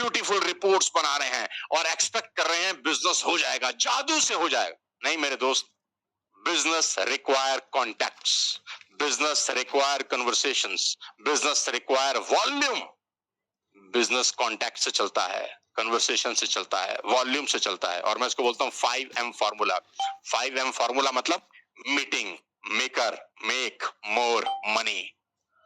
Beautiful reports बना रहे हैं और एक्सपेक्ट कर रहे हैं बिजनेस हो जाएगा, जादू से हो जाएगा। नहीं मेरे दोस्त, business require contacts, business require conversations, business require volume. Business contact से चलता है, कन्वर्सेशन से चलता है, वॉल्यूम से चलता है। और मैं इसको बोलता हूं 5M फॉर्मूला। 5M फॉर्मूला मतलब meeting, maker, make, more, money.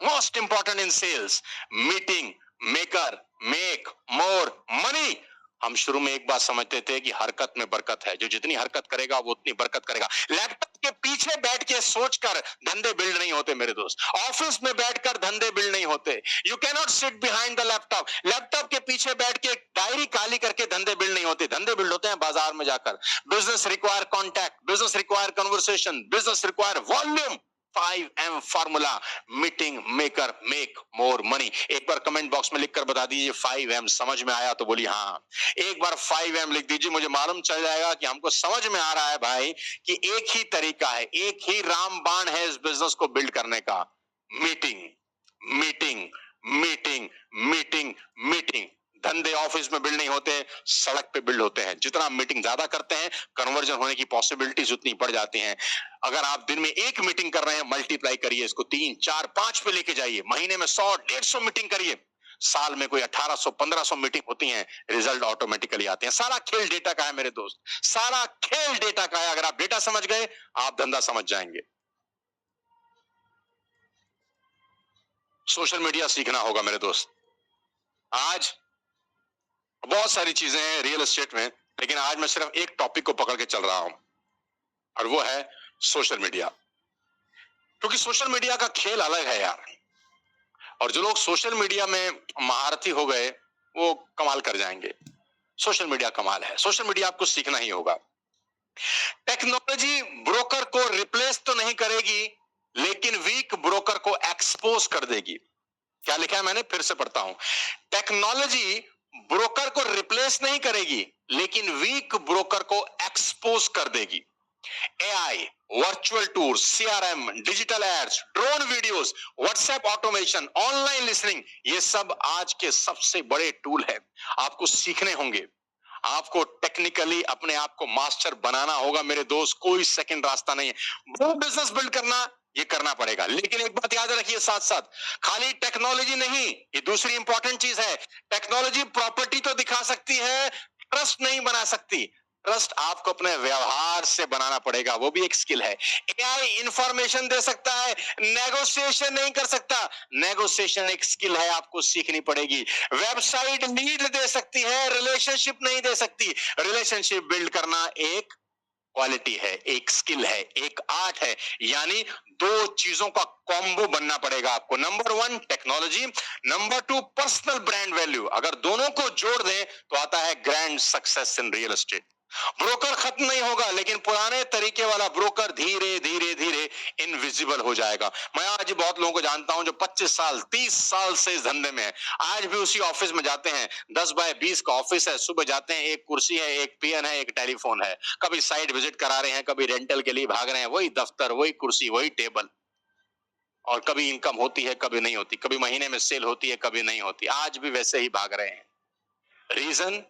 Most important in sales, meeting, maker, make, more, money. हम शुरू में एक बात समझते थे कि हरकत में बरकत है, जो जितनी हरकत करेगा वो उतनी बरकत करेगा। लैपटॉप के पीछे बैठ के सोचकर धंधे बिल्ड नहीं होते मेरे दोस्त, ऑफिस में बैठकर धंधे बिल्ड नहीं होते। You can not sit behind the laptop, laptop के पीछे बैठ के डायरी काली करके धंधे बिल्ड नहीं होते। धंधे बिल्ड होते हैं बाजार में जाकर। Business require contact, business require conversation, business require volume. 5M formula, meeting, maker, make, more, money. एक बार कमेंट बॉक्स में लिखकर बता दीजिए 5M समझ में आया तो बोलिए हाँ। एक बार 5M लिख दीजिए, मुझे मालूम चल जाएगा कि हमको समझ में आ रहा है भाई कि एक ही तरीका है, एक ही रामबाण है इस बिजनेस को बिल्ड करने का। Meeting, meeting, meeting, meeting, meeting. धंधे ऑफिस में बिल्ड नहीं होते, सड़क पे बिल्ड होते हैं। जितना मीटिंग ज्यादा करते हैं, कन्वर्जन होने की पॉसिबिलिटीज उतनी बढ़ जाती हैं। अगर आप दिन में एक मीटिंग कर रहे हैं, मल्टीप्लाई करिए इसको 3, 4, 5 पे लेके जाइए। महीने में 100, 150 मीटिंग करिए। साल में कोई 1800, 1500 मीटिंग होती हैं, रिजल्ट ऑटोमेटिकली आते हैं। सारा खेल डेटा का है मेरे दोस्त, सारा खेल डेटा का है। अगर आप डेटा समझ गए, आप धंधा समझ जाएंगे। सोशल मीडिया सीखना होगा मेरे दोस्त। आज बहुत सारी चीजें हैं रियल एस्टेट में, लेकिन आज मैं सिर्फ एक टॉपिक को पकड़ के चल रहा हूं, और वो है सोशल मीडिया। क्योंकि सोशल मीडिया का खेल अलग है यार, और जो लोग सोशल मीडिया में महारथी हो गए वो कमाल कर जाएंगे। सोशल मीडिया कमाल है, सोशल मीडिया आपको सीखना ही होगा। टेक्नोलॉजी ब्रोकर को रिप्लेस तो नहीं करेगी, लेकिन वीक ब्रोकर को एक्सपोज कर देगी। क्या लिखा है मैंने, फिर से पढ़ता हूं। टेक्नोलॉजी ब्रोकर को रिप्लेस नहीं करेगी, लेकिन वीक ब्रोकर को एक्सपोज कर देगी। AI, virtual tours, CRM, digital ads, drone videos, WhatsApp automation, online listening, ये सब आज के सबसे बड़े टूल है। आपको सीखने होंगे, आपको टेक्निकली अपने आप को मास्टर बनाना होगा मेरे दोस्त। कोई सेकंड रास्ता नहीं है। वो बिजनेस बिल्ड करना, ये करना पड़ेगा। लेकिन एक बात याद रखिए साथ साथ, खाली टेक्नोलॉजी नहीं, ये दूसरी इंपॉर्टेंट चीज है। टेक्नोलॉजी प्रॉपर्टी तो दिखा सकती है, ट्रस्ट नहीं बना सकती। ट्रस्ट आपको अपने व्यवहार से बनाना पड़ेगा, वो भी एक स्किल है। एआई इंफॉर्मेशन दे सकता है, नेगोशिएशन नहीं कर सकता। नेगोशिएशन एक स्किल है, आपको सीखनी पड़ेगी। वेबसाइट लीड दे सकती है, रिलेशनशिप नहीं दे सकती। रिलेशनशिप बिल्ड करना एक क्वालिटी है, एक स्किल है, एक आर्ट है। यानी दो चीजों का कॉम्बो बनना पड़ेगा आपको। Number 1 technology, number 2 personal brand value. अगर दोनों को जोड़ दें तो आता है grand success in real estate. Broker खत्म नहीं होगा, लेकिन पुराने तरीके वाला ब्रोकर धीरे धीरे धीरे इनविजिबल हो जाएगा। मैं आज बहुत लोगों को जानता हूं जो 25 साल 30 साल से इस धंधे में है, आज भी उसी ऑफिस में जाते हैं। 10 बाय 20 का ऑफिस है, सुबह जाते हैं, एक कुर्सी है, एक पेन है, एक टेलीफोन है। कभी साइट विजिट करा रहे हैं, कभी रेंटल के लिए भाग रहे हैं, वही दफ्तर, वही कुर्सी, वही टेबल। और कभी इनकम होती है, कभी नहीं होती, कभी महीने में सेल होती है, कभी नहीं होती। आज भी वैसे ही भाग रहे हैं। रीजन,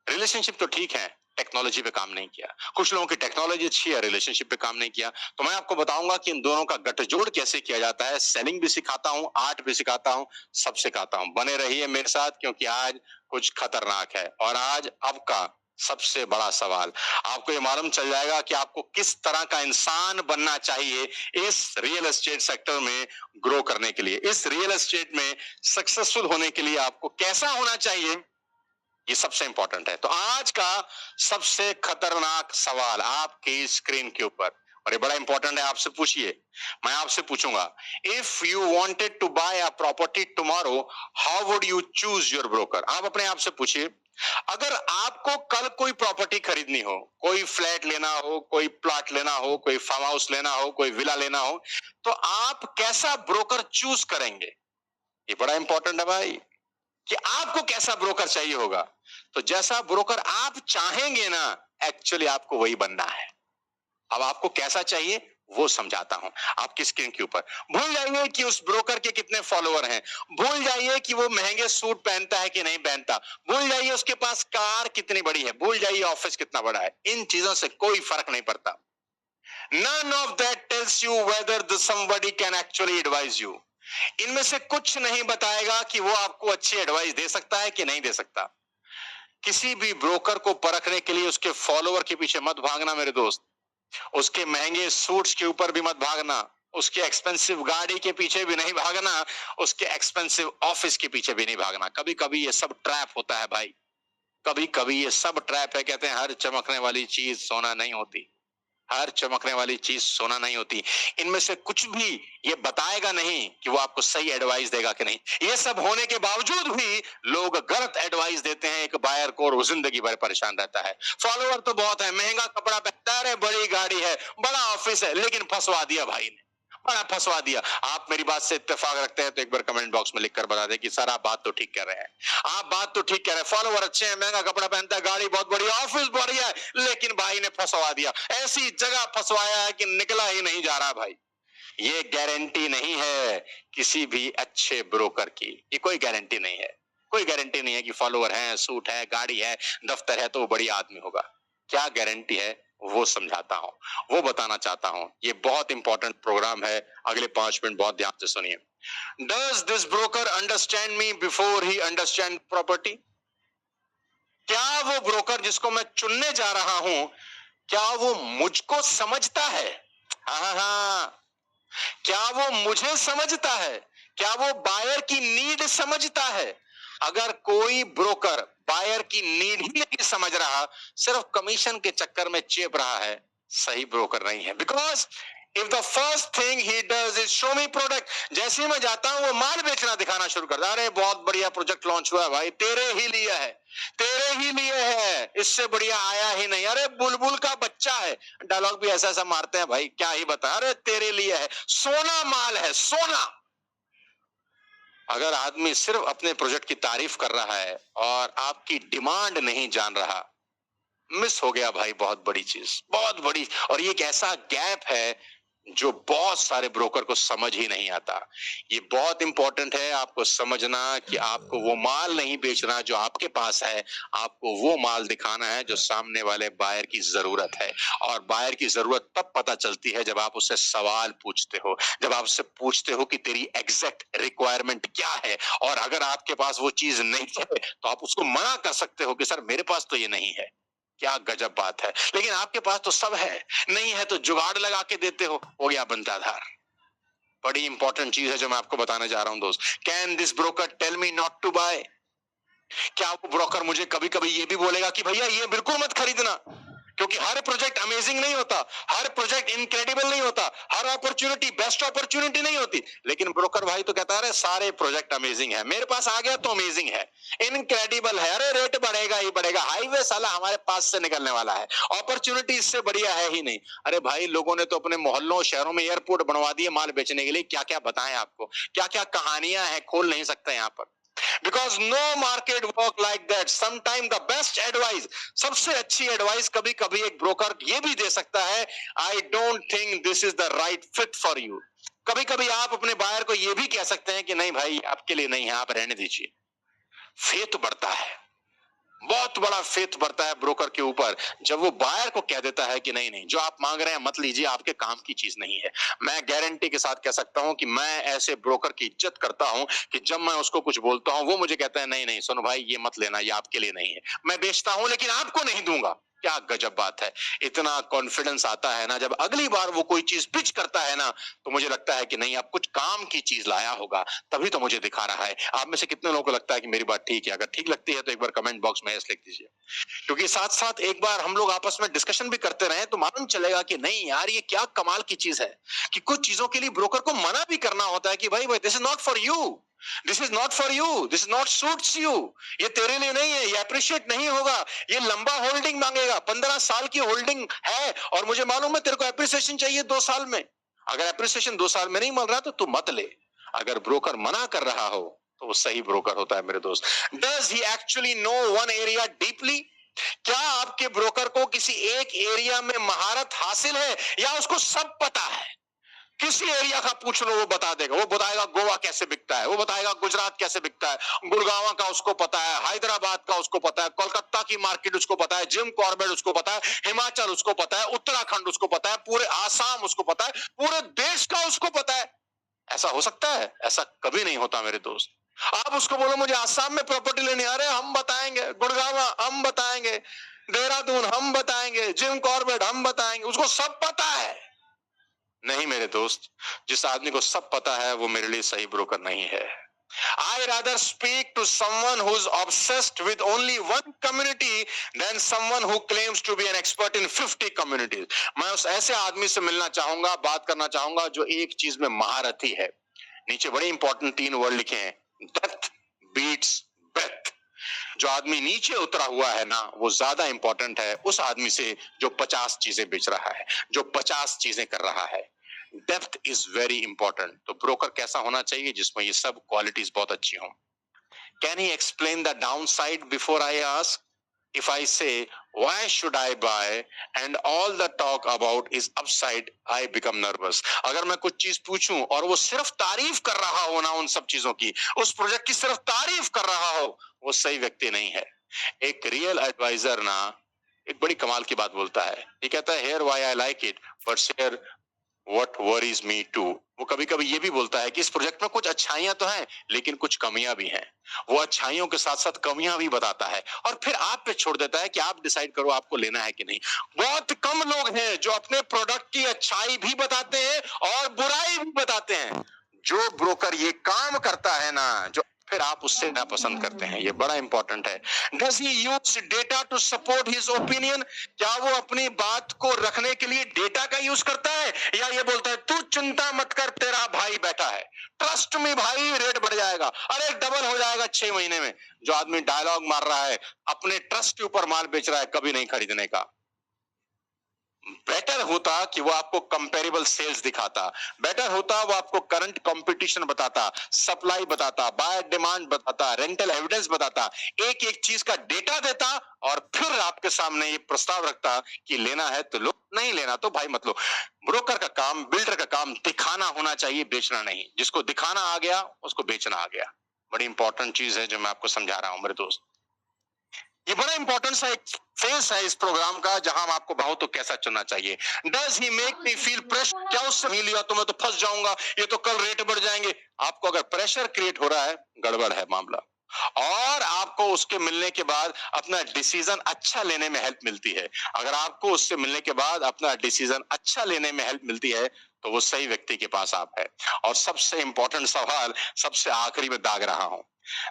रिलेशनशिप तो ठीक है, टेक्नोलॉजी पे काम नहीं किया। कुछ लोगों की टेक्नोलॉजी अच्छी है, रिलेशनशिप पे काम नहीं किया। तो मैं आपको बताऊंगा कि इन दोनों का गठजोड़ कैसे किया जाता है। सेलिंग भी सिखाता हूं, आर्ट भी सिखाता हूं, सब सिखाता हूं। बने रहिए मेरे साथ, क्योंकि आज कुछ खतरनाक है। और आज अब का सबसे बड़ा सवाल, आपको ये मालूम चल जाएगा कि आपको किस तरह का इंसान बनना चाहिए इस रियल एस्टेट सेक्टर में ग्रो करने के लिए। इस रियल एस्टेट में सक्सेसफुल होने के लिए आपको कैसा होना चाहिए, ये सबसे इंपॉर्टेंट है। तो आज का सबसे खतरनाक सवाल आपकी स्क्रीन के ऊपर, और ये बड़ा इंपॉर्टेंट है, आपसे पूछिए। मैं आपसे पूछूंगा, if you wanted to buy a property tomorrow, how would you choose your broker. आप अपने आप से पूछिए, अगर आपको कल कोई प्रॉपर्टी खरीदनी हो, कोई फ्लैट लेना हो, कोई प्लॉट लेना हो, कोई फार्म हाउस लेना हो, कोई विला लेना हो, तो आप कैसा ब्रोकर चूज करेंगे। ये बड़ा इंपॉर्टेंट है भाई, कि आपको कैसा ब्रोकर चाहिए होगा। तो जैसा ब्रोकर आप चाहेंगे ना, एक्चुअली आपको वही बनना है। अब आपको कैसा चाहिए वो समझाता हूं आपकी स्क्रीन के ऊपर। भूल जाइए कि उस ब्रोकर के कितने फॉलोअर हैं, भूल जाइए कि वो महंगे सूट पहनता है कि नहीं पहनता, भूल जाइए उसके पास कार कितनी बड़ी है, भूल जाइए ऑफिस कितना बड़ा है, इन चीजों से कोई फर्क नहीं पड़ता। None of that tells you whether the somebody can actually advise you. इनमें से कुछ नहीं बताएगा कि वो आपको अच्छी एडवाइस दे सकता है कि नहीं दे सकता। किसी भी ब्रोकर को परखने के लिए उसके फॉलोअर के पीछे मत भागना मेरे दोस्त, उसके महंगे सूट्स के ऊपर भी मत भागना, उसके एक्सपेंसिव गाड़ी के पीछे भी नहीं भागना, उसके एक्सपेंसिव ऑफिस के पीछे भी नहीं भागना। कभी कभी ये सब ट्रैप होता है भाई, कभी कभी ये सब ट्रैप है। कहते हैं हर चमकने वाली चीज सोना नहीं होती, हर चमकने वाली चीज सोना नहीं होती। इनमें से कुछ भी ये बताएगा नहीं कि वो आपको सही एडवाइस देगा कि नहीं। ये सब होने के बावजूद भी लोग गलत एडवाइस देते हैं एक बायर को और वो जिंदगी भर परेशान रहता है। फॉलोअर तो बहुत है, महंगा कपड़ा पहनता है, बड़ी गाड़ी है, बड़ा ऑफिस है, लेकिन फंसवा दिया भाई ने, बड़ा फंसवा दिया। आप मेरी बात से इत्तेफाक रखते हैं तो एक बार कमेंट बॉक्स में लिखकर बता दें कि सर आप बात तो ठीक कर रहे हैं, आप बात तो ठीक कह रहे हैं, फॉलोवर अच्छे हैं, महंगा कपड़ा पहनता है, गाड़ी बहुत बड़ी, ऑफिस बढ़िया है, लेकिन भाई ने फंसवा दिया। ऐसी जगह फंसवाया है कि निकला ही नहीं जा रहा भाई। ये गारंटी नहीं है किसी भी अच्छे ब्रोकर की, ये कोई गारंटी नहीं है, कोई गारंटी नहीं है कि फॉलोवर है, सूट है, गाड़ी है, दफ्तर है तो वो बढ़िया आदमी होगा। क्या गारंटी है वो समझाता हूं, वो बताना चाहता हूं। ये बहुत इंपॉर्टेंट प्रोग्राम है, अगले 5 मिनट बहुत ध्यान से सुनिए। Does this broker understand me before he understand property? क्या वो ब्रोकर जिसको मैं चुनने जा रहा हूं, क्या वो मुझको समझता है? हाँ हाँ, क्या वो मुझे समझता है? क्या वो बायर की नीड समझता है? अगर कोई ब्रोकर बायर की नीड ही नहीं समझ रहा, सिर्फ कमीशन के चक्कर में चेप रहा है, सही ब्रोकर नहीं है। Because if the first thing he does is show me product, जैसे ही मैं जाता हूं वो माल बेचना दिखाना शुरू करता है। अरे बहुत बढ़िया प्रोजेक्ट लॉन्च हुआ है भाई, तेरे ही लिए है, तेरे ही लिए है, इससे बढ़िया आया ही नहीं। अरे बुलबुल का बच्चा है, डायलॉग भी ऐसा ऐसा मारते हैं भाई, क्या ही बता। अरे तेरे लिए है, सोना माल है, सोना। अगर आदमी सिर्फ अपने प्रोजेक्ट की तारीफ कर रहा है और आपकी डिमांड नहीं जान रहा, मिस हो गया भाई बहुत बड़ी चीज, बहुत बड़ी। और ये एक ऐसा गैप है जो बहुत सारे ब्रोकर को समझ ही नहीं आता। ये बहुत इंपॉर्टेंट है आपको समझना कि आपको वो माल नहीं बेचना जो आपके पास है, आपको वो माल दिखाना है जो सामने वाले बायर की जरूरत है। और बायर की जरूरत तब पता चलती है जब आप उससे सवाल पूछते हो, जब आप उससे पूछते हो कि तेरी एग्जैक्ट रिक्वायरमेंट क्या है। और अगर आपके पास वो चीज नहीं है तो आप उसको मना कर सकते हो कि सर मेरे पास तो ये नहीं है। क्या गजब बात है। लेकिन आपके पास तो सब है, नहीं है तो जुगाड़ लगा के देते हो गया बंटाधार। बड़ी इंपॉर्टेंट चीज है जो मैं आपको बताने जा रहा हूं दोस्त। Can this broker tell me not to buy? क्या वो ब्रोकर मुझे कभी कभी ये भी बोलेगा कि भैया ये बिल्कुल मत खरीदना? क्योंकि हर प्रोजेक्ट अमेजिंग नहीं होता, हर प्रोजेक्ट इनक्रेडिबल नहीं होता, हर अपॉर्चुनिटी बेस्ट अपॉर्चुनिटी नहीं होती। लेकिन ब्रोकर भाई तो कहता है सारे प्रोजेक्ट अमेजिंग है, मेरे पास आ गया तो अमेजिंग है, इनक्रेडिबल है, अरे रेट बढ़ेगा ही बढ़ेगा, हाईवे साला हमारे पास से निकलने वाला है, अपॉर्चुनिटी इससे बढ़िया है ही नहीं। अरे भाई लोगों ने तो अपने मोहल्लों शहरों में एयरपोर्ट बनवा दिए माल बेचने के लिए, क्या क्या बताएं आपको, क्या क्या कहानियां हैं, खोल नहीं सकते यहाँ पर। Because no market work like that. Sometimes the best advice, सबसे अच्छी एडवाइस कभी कभी एक ब्रोकर ये भी दे सकता है, I don't think this is the right fit for you. कभी कभी आप अपने बायर को ये भी कह सकते हैं कि नहीं भाई आपके लिए नहीं है, आप रहने दीजिए। फेथ बढ़ता है, बहुत बड़ा फेथ बढ़ता है ब्रोकर के ऊपर जब वो बायर को कह देता है कि नहीं नहीं जो आप मांग रहे हैं मत लीजिए, आपके काम की चीज नहीं है। मैं गारंटी के साथ कह सकता हूं कि मैं ऐसे ब्रोकर की इज्जत करता हूं कि जब मैं उसको कुछ बोलता हूं वो मुझे कहता है नहीं नहीं सुनो भाई ये मत लेना, ये आपके लिए नहीं है, मैं बेचता हूं लेकिन आपको नहीं दूंगा। क्या गजब बात है। इतना कॉन्फिडेंस आता है ना जब अगली बार वो कोई चीज पिच करता है ना, तो मुझे लगता है कि नहीं आप कुछ काम की चीज लाया होगा तभी तो मुझे दिखा रहा है। आप में से कितने लोगों को लगता है कि मेरी बात ठीक है? अगर ठीक लगती है तो एक बार कमेंट बॉक्स में यस लिख दीजिए। क्योंकि साथ साथ एक बार हम लोग आपस में डिस्कशन भी करते रहे तो मालूम चलेगा कि नहीं यार ये क्या कमाल की चीज है कि कुछ चीजों के लिए ब्रोकर को मना भी करना होता है कि भाई this is not for you, this is not for you, this is not suits you, ये तेरे लिए नहीं है, ये अप्रिशिएट नहीं होगा, ये लंबा होल्डिंग मांगेगा, 15 साल की होल्डिंग है और मुझे मालूम है तेरे को अप्रिसिएशन चाहिए 2 साल में। अगर अप्रिसिएशन 2 साल में नहीं मिल रहा तो तू मत ले। अगर ब्रोकर मना कर रहा हो तो वो सही ब्रोकर होता है मेरे दोस्त। Does he actually know one area deeply? क्या आपके ब्रोकर को किसी एक एरिया में महारत हासिल है या उसको सब पता है? किसी एरिया का पूछ लो वो बता देगा। वो बताएगा गोवा कैसे बिकता है, वो बताएगा गुजरात कैसे बिकता है, गुड़गांव का उसको पता है, हैदराबाद का उसको पता है, कोलकाता की मार्केट उसको पता है, जिम कॉर्बेट उसको पता है, हिमाचल उसको पता है, उत्तराखंड उसको पता है, पूरे आसाम उसको पता है, पूरे देश का उसको पता है। ऐसा हो सकता है? ऐसा कभी नहीं होता मेरे दोस्त। आप उसको बोलो मुझे आसाम में प्रॉपर्टी लेनी, अरे हम बताएंगे, गुड़गांव हम बताएंगे, देहरादून हम बताएंगे, जिम कॉर्बेट हम बताएंगे, उसको सब पता है। नहीं मेरे दोस्त, जिस आदमी को सब पता है वो मेरे लिए सही ब्रोकर नहीं है। I rather speak to someone who's obsessed with only one community than someone who claims to be an expert in 50 communities. मैं उस ऐसे आदमी से मिलना चाहूंगा, बात करना चाहूंगा जो एक चीज में महारथी है। नीचे बड़े इंपॉर्टेंट 3 वर्ड लिखे हैं, डेप्थ बीट्स ब्रेथ। जो आदमी नीचे उतरा हुआ है ना, वो ज्यादा इंपॉर्टेंट है उस आदमी से जो 50 चीजें बेच रहा है, जो 50 चीजें कर रहा है। Depth is very important. तो ब्रोकर कैसा होना चाहिए? जिसमें ये सब क्वालिटीज बहुत अच्छी हों। Can he explain the down side before I ask? If I say, why should I buy? And all the talk about is upside, I become nervous. अगर मैं कुछ चीज पूछूं और वो सिर्फ तारीफ कर रहा हो ना उन सब चीजों की, उस प्रोजेक्ट की सिर्फ तारीफ कर रहा हो, वो सही व्यक्ति नहीं है। एक रियल एडवाइजर ना एक बड़ी कमाल की बात बोलता है। ये कहता है, here why I like it, but share What worries me too. वो कभी कभी ये भी बोलता है कि इस प्रोजेक्ट में कुछ अच्छाइयां तो हैं लेकिन कुछ कमियां भी हैं। वो अच्छाइयों के साथ साथ कमियां भी बताता है और फिर आप पे छोड़ देता है कि आप डिसाइड करो आपको लेना है कि नहीं। बहुत कम लोग हैं जो अपने प्रोडक्ट की अच्छाई भी बताते हैं और बुराई भी बताते हैं। जो ब्रोकर ये काम करता है ना, जो फिर आप उससे ना पसंद करते हैं, ये बड़ा इंपॉर्टेंट है। Does he use data to support his opinion? क्या वो अपनी बात को रखने के लिए डेटा का यूज करता है या ये बोलता है तू चिंता मत कर तेरा भाई बैठा है, ट्रस्ट में भाई रेट बढ़ जाएगा, अरे डबल हो जाएगा 6 महीने में। जो आदमी डायलॉग मार रहा है, अपने ट्रस्ट के ऊपर माल बेच रहा है, कभी नहीं खरीदने का। बेटर होता कि वो आपको कंपेरेबल सेल्स दिखाता, बेटर होता वो आपको करंट कंपटीशन बताता, सप्लाई बताता, बायर डिमांड बताता, रेंटल एविडेंस बताता, एक एक चीज का डेटा देता और फिर आपके सामने ये प्रस्ताव रखता कि लेना है तो लो, नहीं लेना तो भाई मत लो। ब्रोकर का काम, बिल्डर का काम दिखाना होना चाहिए, बेचना नहीं। जिसको दिखाना आ गया उसको बेचना आ गया। बड़ी इंपॉर्टेंट चीज है जो मैं आपको समझा रहा हूं मेरे दोस्त। ये बड़ा इंपॉर्टेंट सा एक फेस है इस प्रोग्राम का जहां हम आपको बहुत तो कैसा चुनना चाहिए। Does he make me feel pressure? क्या उससे नहीं लिया तो मैं तो फंस जाऊंगा, ये तो कल रेट बढ़ जाएंगे। आपको अगर प्रेशर क्रिएट हो रहा है, गड़बड़ है मामला। और आपको उसके मिलने के बाद अपना डिसीजन अच्छा लेने में हेल्प मिलती है। अगर आपको उससे मिलने के बाद अपना डिसीजन अच्छा लेने में हेल्प मिलती है तो वो सही व्यक्ति के पास आप है। और सबसे इंपॉर्टेंट सवाल सबसे आखिरी में दाग रहा हूं,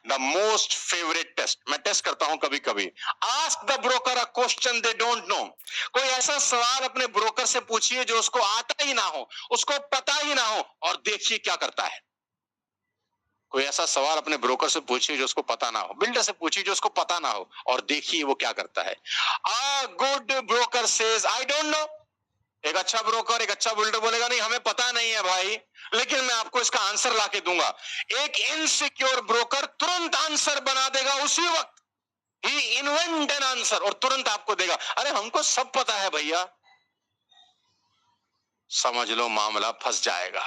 द मोस्ट फेवरेट टेस्ट। मैं टेस्ट करता हूं कभी कभी। Ask the broker a question they don't know. कोई ऐसा सवाल अपने ब्रोकर से पूछिए जो उसको आता ही ना हो, उसको पता ही ना हो, और देखिए क्या करता है। कोई ऐसा सवाल अपने ब्रोकर से पूछिए जो उसको पता ना हो, बिल्डर से पूछिए जो उसको पता ना हो, और देखिए वो क्या करता है। A good broker says I don't know. एक अच्छा ब्रोकर, एक अच्छा बिल्डर बोलेगा नहीं हमें पता नहीं है भाई, लेकिन मैं आपको इसका आंसर लाके दूंगा। एक इनसिक्योर ब्रोकर तुरंत आंसर बना देगा उसी वक्त। ही इन्वेंट एन आंसर और तुरंत आपको देगा, अरे हमको सब पता है भैया। समझ लो मामला फंस जाएगा।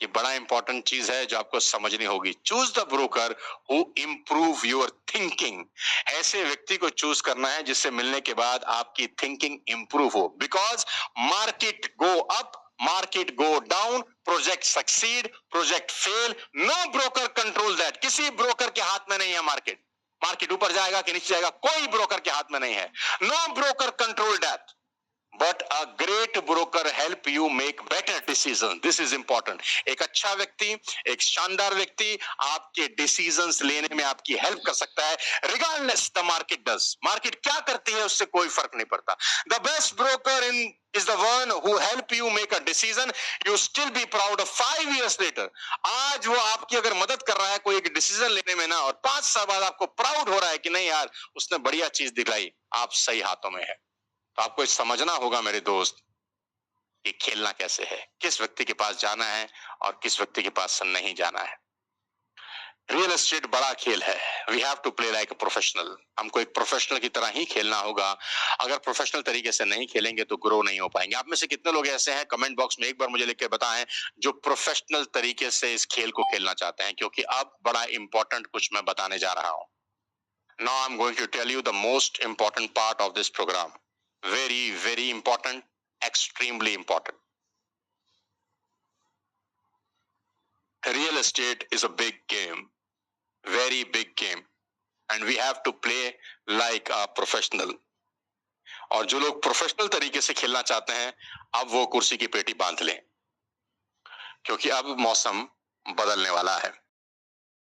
ये बड़ा इंपॉर्टेंट चीज है जो आपको समझनी होगी। Choose the broker who improve your thinking. ऐसे व्यक्ति को चूज करना है जिससे मिलने के बाद आपकी थिंकिंग इंप्रूव हो। Because market go up, market go down, project succeed, project fail, no broker control that. किसी ब्रोकर के हाथ में नहीं है मार्केट। मार्केट ऊपर जाएगा कि नीचे जाएगा कोई ब्रोकर के हाथ में नहीं है। No broker control that, but a great broker help you make better decision. This is important. एक अच्छा व्यक्ति, एक शानदार व्यक्ति आपके डिसीजंस लेने में आपकी हेल्प कर सकता है, regardless the market does. Market क्या करती है उससे कोई फर्क नहीं पड़ता। The best broker in is the one who help you make a decision you still be proud of 5 years later। आज वो आपकी अगर मदद कर रहा है कोई एक डिसीजन लेने में ना, और 5 साल बाद आपको प्राउड हो रहा है कि नहीं यार उसने बढ़िया चीज दिखलाई, आप सही हाथों में है। तो आपको समझना होगा मेरे दोस्त कि खेलना कैसे है, किस व्यक्ति के पास जाना है और किस व्यक्ति के पास नहीं जाना है। रियल एस्टेट बड़ा खेल है। We have to play like a professional. हमको एक प्रोफेशनल की तरह ही खेलना होगा। अगर प्रोफेशनल तरीके से नहीं खेलेंगे तो ग्रो नहीं हो पाएंगे। आप में से कितने लोग ऐसे हैं, कमेंट बॉक्स में एक बार मुझे लिख के बताएं, जो प्रोफेशनल तरीके से इस खेल को खेलना चाहते हैं, क्योंकि अब बड़ा इंपॉर्टेंट कुछ मैं बताने जा रहा हूं। Now I am going to tell you the most important part of this program. Very very important, extremely important. Real estate is a big game, very big game, and we have to play like a professional. और जो लोग professional तरीके से खेलना चाहते हैं, अब वो कुर्सी की पेटी बांध लें, क्योंकि अब मौसम बदलने वाला है।